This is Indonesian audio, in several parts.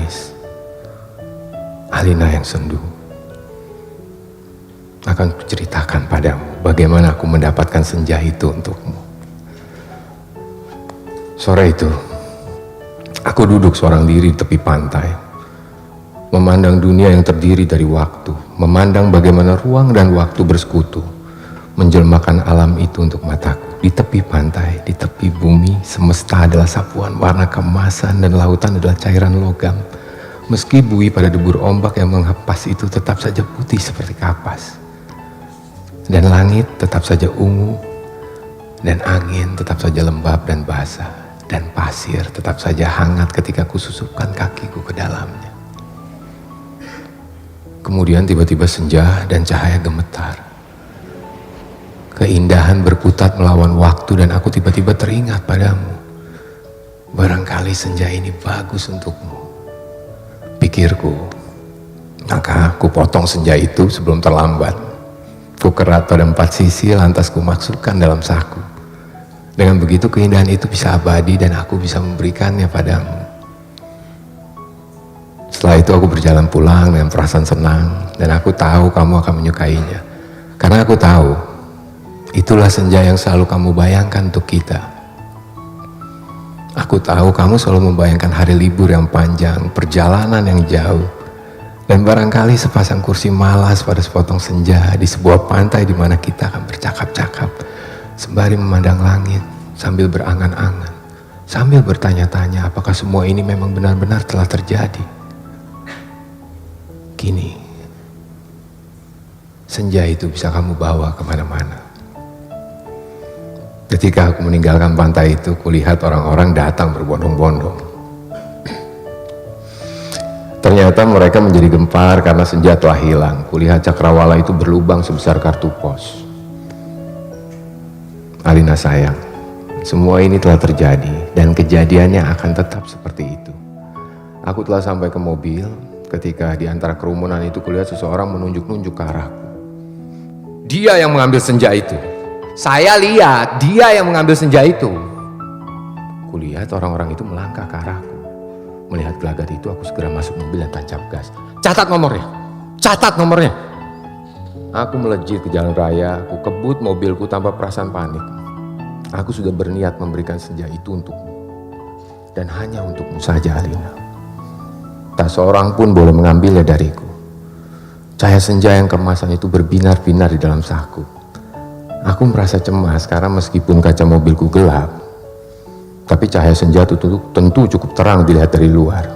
menangis, Alina yang sendu. Akan kuceritakan padamu bagaimana aku mendapatkan senja itu untukmu. Sore itu, aku duduk seorang diri di tepi pantai, memandang dunia yang terdiri dari waktu, memandang bagaimana ruang dan waktu bersekutu, menjelmakan alam itu untuk mataku. Di tepi pantai, di tepi bumi, semesta adalah sapuan warna keemasan dan lautan adalah cairan logam. Meski buih pada debur ombak yang menghepas itu tetap saja putih seperti kapas. Dan langit tetap saja ungu, dan angin tetap saja lembab dan basah, dan pasir tetap saja hangat ketika kususupkan kakiku ke dalamnya. Kemudian tiba-tiba senja dan cahaya gemetar. Keindahan berkutat melawan waktu dan aku tiba-tiba teringat padamu. Barangkali senja ini bagus untukmu, pikirku. Maka aku potong senja itu sebelum terlambat. Ku kerat pada 4 sisi lantas ku masukkan dalam saku. Dengan begitu keindahan itu bisa abadi dan aku bisa memberikannya padamu. Setelah itu aku berjalan pulang dengan perasaan senang dan aku tahu kamu akan menyukainya. Karena aku tahu itulah senja yang selalu kamu bayangkan untuk kita. Aku tahu kamu selalu membayangkan hari libur yang panjang, perjalanan yang jauh, dan barangkali sepasang kursi malas pada sepotong senja di sebuah pantai di mana kita akan bercakap-cakap sembari memandang langit sambil berangan-angan, sambil bertanya-tanya apakah semua ini memang benar-benar telah terjadi. Kini, senja itu bisa kamu bawa kemana-mana. Ketika aku meninggalkan pantai itu, kulihat orang-orang datang berbondong-bondong. Ternyata mereka menjadi gempar karena senja telah hilang. Kulihat cakrawala itu berlubang sebesar kartu pos. Alina sayang, semua ini telah terjadi dan kejadiannya akan tetap seperti itu. Aku telah sampai ke mobil ketika di antara kerumunan itu kulihat seseorang menunjuk-nunjuk ke arahku. Dia yang mengambil senja itu. Saya lihat dia yang mengambil senja itu. Kulihat orang-orang itu melangkah ke arahku. Melihat gelagat itu aku segera masuk mobil dan tancap gas. Catat nomornya, catat nomornya. Aku melejit ke jalan raya, aku kebut mobilku tanpa perasaan panik. Aku sudah berniat memberikan senja itu untukmu. Dan hanya untukmu saja Alina. Tak seorang pun boleh mengambilnya dariku. Cahaya senja yang kemasan itu berbinar-binar di dalam saku. Aku merasa cemas karena meskipun kaca mobilku gelap, tapi cahaya senja itu tentu cukup terang dilihat dari luar.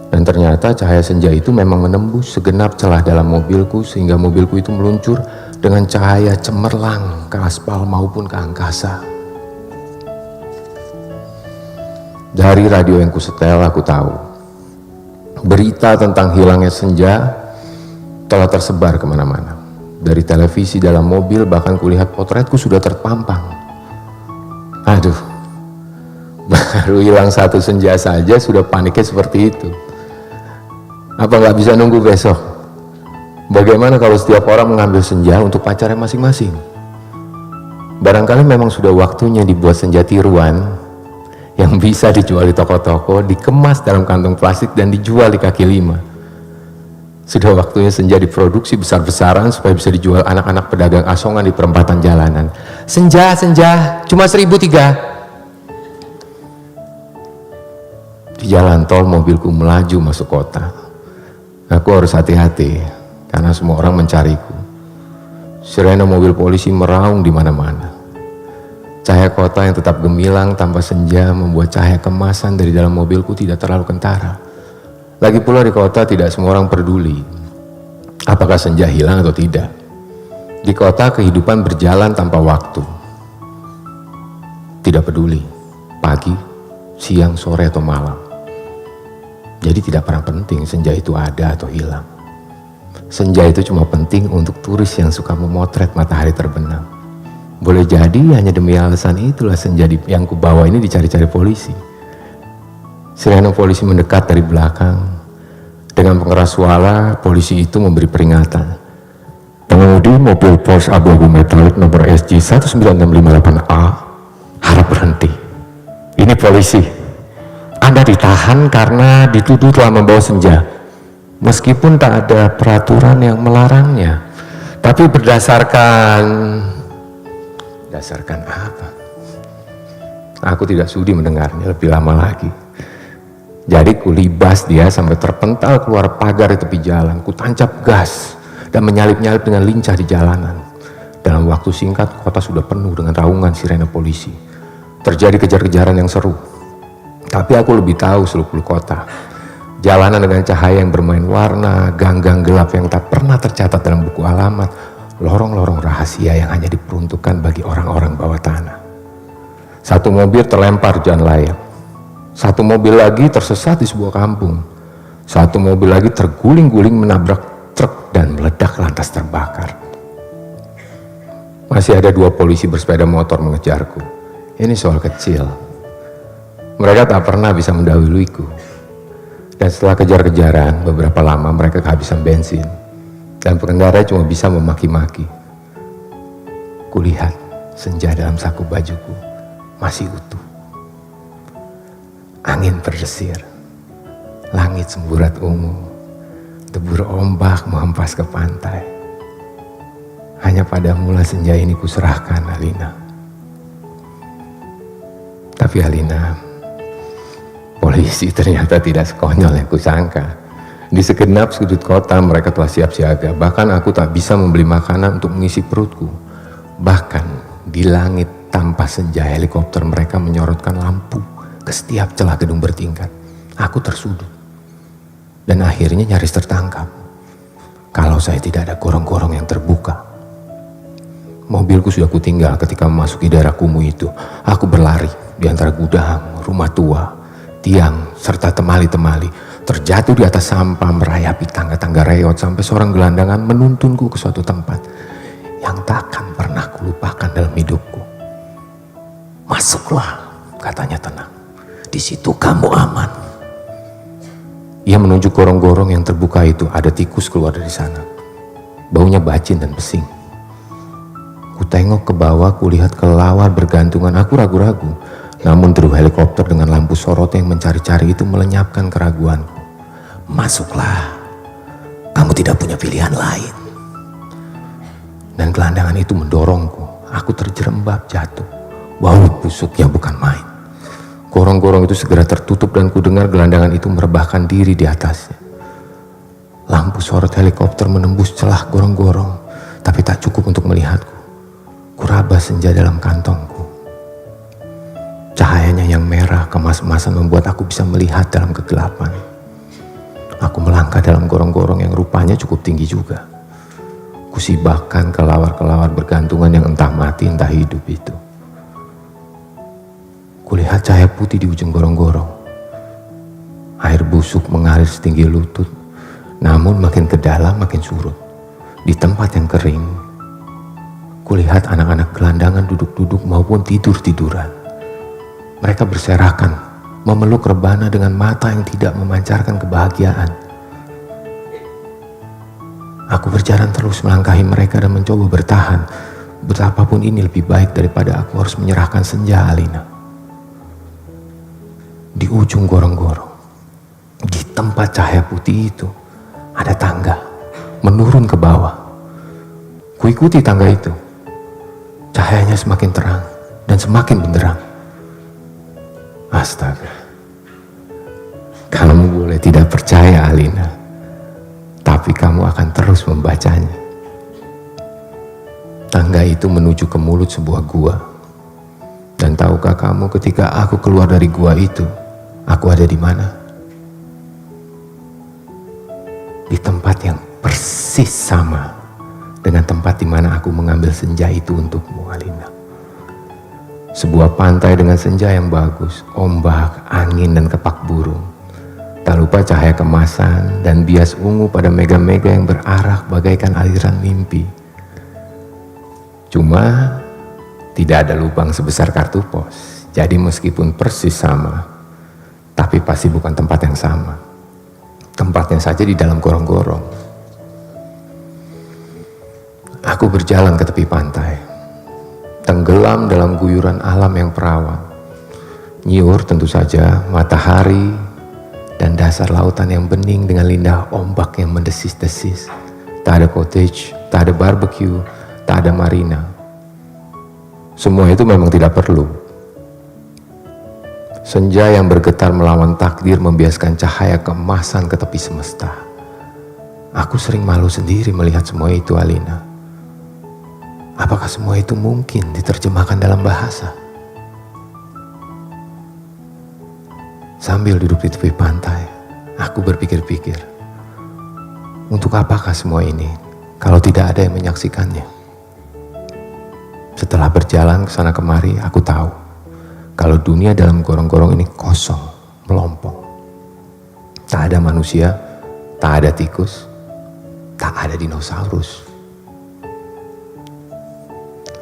Dan ternyata cahaya senja itu memang menembus segenap celah dalam mobilku sehingga mobilku itu meluncur dengan cahaya cemerlang ke aspal maupun ke angkasa. Dari radio yang kusetel aku tahu, berita tentang hilangnya senja telah tersebar kemana-mana. Dari televisi, dalam mobil, bahkan kulihat potretku sudah terpampang. Aduh, baru hilang 1 senja saja sudah paniknya seperti itu. Apa nggak bisa nunggu besok? Bagaimana kalau setiap orang mengambil senja untuk pacarnya masing-masing? Barangkali memang sudah waktunya dibuat senja tiruan yang bisa dijual di toko-toko, dikemas dalam kantong plastik dan dijual di kaki lima. Sudah waktunya senja diproduksi besar-besaran supaya bisa dijual anak-anak pedagang asongan di perempatan jalanan. Senja, cuma 1.003. Di jalan tol mobilku melaju masuk kota. Aku harus hati-hati karena semua orang mencariku. Sirene mobil polisi meraung di mana-mana. Cahaya kota yang tetap gemilang tanpa senja membuat cahaya kemasan dari dalam mobilku tidak terlalu kentara. Lagi pula di kota tidak semua orang peduli apakah senja hilang atau tidak. Di kota kehidupan berjalan tanpa waktu. Tidak peduli pagi, siang, sore atau malam. Jadi tidak pernah penting senja itu ada atau hilang. Senja itu cuma penting untuk turis yang suka memotret matahari terbenam. Boleh jadi hanya demi alasan itulah senja yang kubawa ini dicari-cari polisi. Sirene polisi mendekat dari belakang. Dengan pengeras suara, polisi itu memberi peringatan. Pengemudi mobil Porsche abu-abu metalik nomor SJ 19658A harap berhenti. Ini polisi. Anda ditahan karena dituduh telah membawa senja, meskipun tak ada peraturan yang melarangnya. Tapi berdasarkan apa? Aku tidak sudi mendengarnya lebih lama lagi. Jadi kulibas dia sampai terpental keluar pagar di tepi jalan. Kutancap gas dan menyalip-nyalip dengan lincah di jalanan. Dalam waktu singkat kota sudah penuh dengan raungan sirene polisi. Terjadi kejar-kejaran yang seru. Tapi aku lebih tahu seluk-beluk kota. Jalanan dengan cahaya yang bermain warna, gang-gang gelap yang tak pernah tercatat dalam buku alamat, lorong-lorong rahasia yang hanya diperuntukkan bagi orang-orang bawah tanah. Satu mobil terlempar jalan layang. Satu mobil lagi tersesat di sebuah kampung. Satu mobil lagi terguling-guling menabrak truk dan meledak lantas terbakar. Masih ada 2 polisi bersepeda motor mengejarku. Ini soal kecil. Mereka tak pernah bisa mendahuluiku. Dan setelah kejar-kejaran, beberapa lama mereka kehabisan bensin. Dan pengendara cuma bisa memaki-maki. Kulihat senja dalam saku bajuku masih utuh. Angin berdesir, langit semburat ungu, debur ombak menghempas ke pantai. Hanya padamulah senja ini kuserahkan, Alina. Tapi Alina, polisi ternyata tidak sekonyol yang kusangka. Di segenap sudut kota mereka telah siap siaga. Bahkan aku tak bisa membeli makanan untuk mengisi perutku. Bahkan di langit tanpa senja helikopter mereka menyorotkan lampu ke setiap celah gedung bertingkat. Aku tersudut dan akhirnya nyaris tertangkap. Kalau saya tidak ada gorong-gorong yang terbuka. Mobilku sudah kutinggal ketika memasuki daerah kumuh itu. Aku berlari di antara gudang, rumah tua, tiang, serta temali-temali. Terjatuh di atas sampah, merayapi tangga-tangga reot sampai seorang gelandangan menuntunku ke suatu tempat yang takkan pernah kulupakan dalam hidupku. Masuklah, katanya tenang. Di situ kamu aman. Ia menunjuk gorong-gorong yang terbuka itu. Ada tikus keluar dari sana. Baunya bacin dan pesing. Kutengok ke bawah, kulihat kelelawar bergantungan. Aku ragu-ragu. Namun deru helikopter dengan lampu sorot yang mencari-cari itu melenyapkan keraguanku. Masuklah. Kamu tidak punya pilihan lain. Dan gelandangan itu mendorongku. Aku terjerembab jatuh. Bau busuknya bukan main. Gorong-gorong itu segera tertutup dan kudengar gelandangan itu merebahkan diri di atasnya. Lampu sorot helikopter menembus celah gorong-gorong, tapi tak cukup untuk melihatku. Kuraba senja dalam kantongku. Cahayanya yang merah kemas-emasan membuat aku bisa melihat dalam kegelapan. Aku melangkah dalam gorong-gorong yang rupanya cukup tinggi juga. Kusibakkan kelawar-kelawar bergantungan yang entah mati entah hidup itu. Kulihat cahaya putih di ujung gorong-gorong. Air busuk mengalir setinggi lutut, namun makin ke dalam makin surut. Di tempat yang kering, kulihat anak-anak gelandangan duduk-duduk maupun tidur-tiduran. Mereka berserakan, memeluk rebana dengan mata yang tidak memancarkan kebahagiaan. Aku berjalan terus melangkahi mereka dan mencoba bertahan. Betapapun ini lebih baik daripada aku harus menyerahkan senja, Alina. Di ujung gorong-gorong, di tempat cahaya putih itu, ada tangga menurun ke bawah. Kuikuti tangga itu. Cahayanya semakin terang dan semakin benderang. Astaga. Kamu boleh tidak percaya, Alina, tapi kamu akan terus membacanya. Tangga itu menuju ke mulut sebuah gua. Dan tahukah kamu ketika aku keluar dari gua itu, aku ada di mana? Di tempat yang persis sama dengan tempat di mana aku mengambil senja itu untukmu, Alina. Sebuah pantai dengan senja yang bagus, ombak, angin, dan kepak burung. Tak lupa cahaya kemasan dan bias ungu pada mega-mega yang berarak bagaikan aliran mimpi. Cuma tidak ada lubang sebesar kartu pos. Jadi meskipun persis sama, tapi pasti bukan tempat yang sama. Tempatnya saja di dalam gorong-gorong. Aku berjalan ke tepi pantai, tenggelam dalam guyuran alam yang perawan. Nyiur tentu saja, matahari, dan dasar lautan yang bening dengan lidah ombak yang mendesis-desis. Tak ada cottage, tak ada barbecue, tak ada marina. Semua itu memang tidak perlu. Senja yang bergetar melawan takdir membiaskan cahaya keemasan ke tepi semesta. Aku sering malu sendiri melihat semua itu, Alina. Apakah semua itu mungkin diterjemahkan dalam bahasa? Sambil duduk di tepi pantai, aku berpikir-pikir, untuk apakah semua ini kalau tidak ada yang menyaksikannya? Setelah berjalan ke sana kemari, aku tahu kalau dunia dalam gorong-gorong ini kosong, melompong. Tak ada manusia, tak ada tikus, tak ada dinosaurus.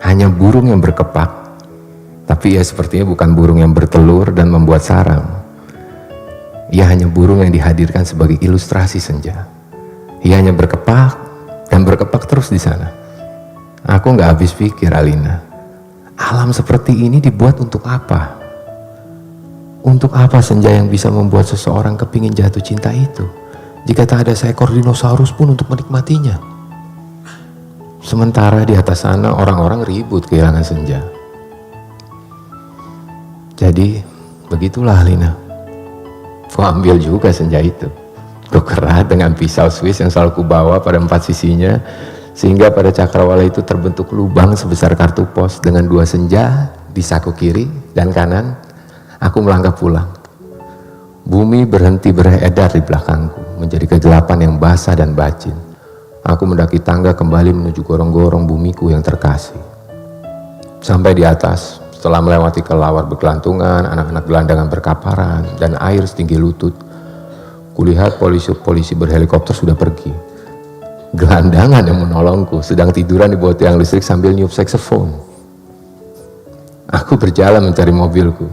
Hanya burung yang berkepak, tapi ia sepertinya bukan burung yang bertelur dan membuat sarang. Ia hanya burung yang dihadirkan sebagai ilustrasi senja. Ia hanya berkepak dan berkepak terus di sana. Aku nggak habis pikir, Alina. Alam seperti ini dibuat untuk apa? Untuk apa senja yang bisa membuat seseorang kepingin jatuh cinta itu? Jika tak ada seekor dinosaurus pun untuk menikmatinya. Sementara di atas sana orang-orang ribut kehilangan senja. Jadi begitulah, Alina. Ku ambil juga senja itu. Ku kerat dengan pisau Swiss yang selalu ku bawa pada 4 sisinya, sehingga pada cakrawala itu terbentuk lubang sebesar kartu pos dengan 2 senja di saku kiri dan kanan. Aku melangkah pulang. Bumi berhenti beredar di belakangku, menjadi kegelapan yang basah dan bacin. Aku mendaki tangga kembali menuju gorong-gorong bumiku yang terkasih. Sampai di atas, setelah melewati kelawar berkelantungan, anak-anak gelandangan berkaparan, dan air setinggi lutut, kulihat polisi berhelikopter sudah pergi. Gelandangan yang menolongku sedang tiduran di bawah tiang listrik sambil niup saksofon. Aku berjalan mencari mobilku.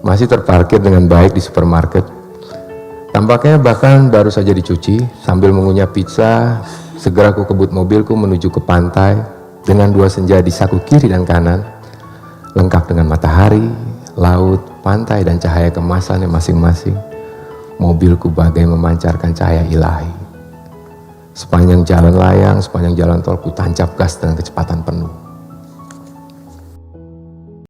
Masih terparkir dengan baik di supermarket. Tampaknya bahkan baru saja dicuci. Sambil mengunyah pizza, segera aku kebut mobilku menuju ke pantai dengan 2 senja di saku kiri dan kanan, lengkap dengan matahari, laut, pantai, dan cahaya kemasannya masing-masing. Mobilku bagai memancarkan cahaya ilahi. Sepanjang jalan layang, sepanjang jalan tol ku tancap gas dengan kecepatan penuh.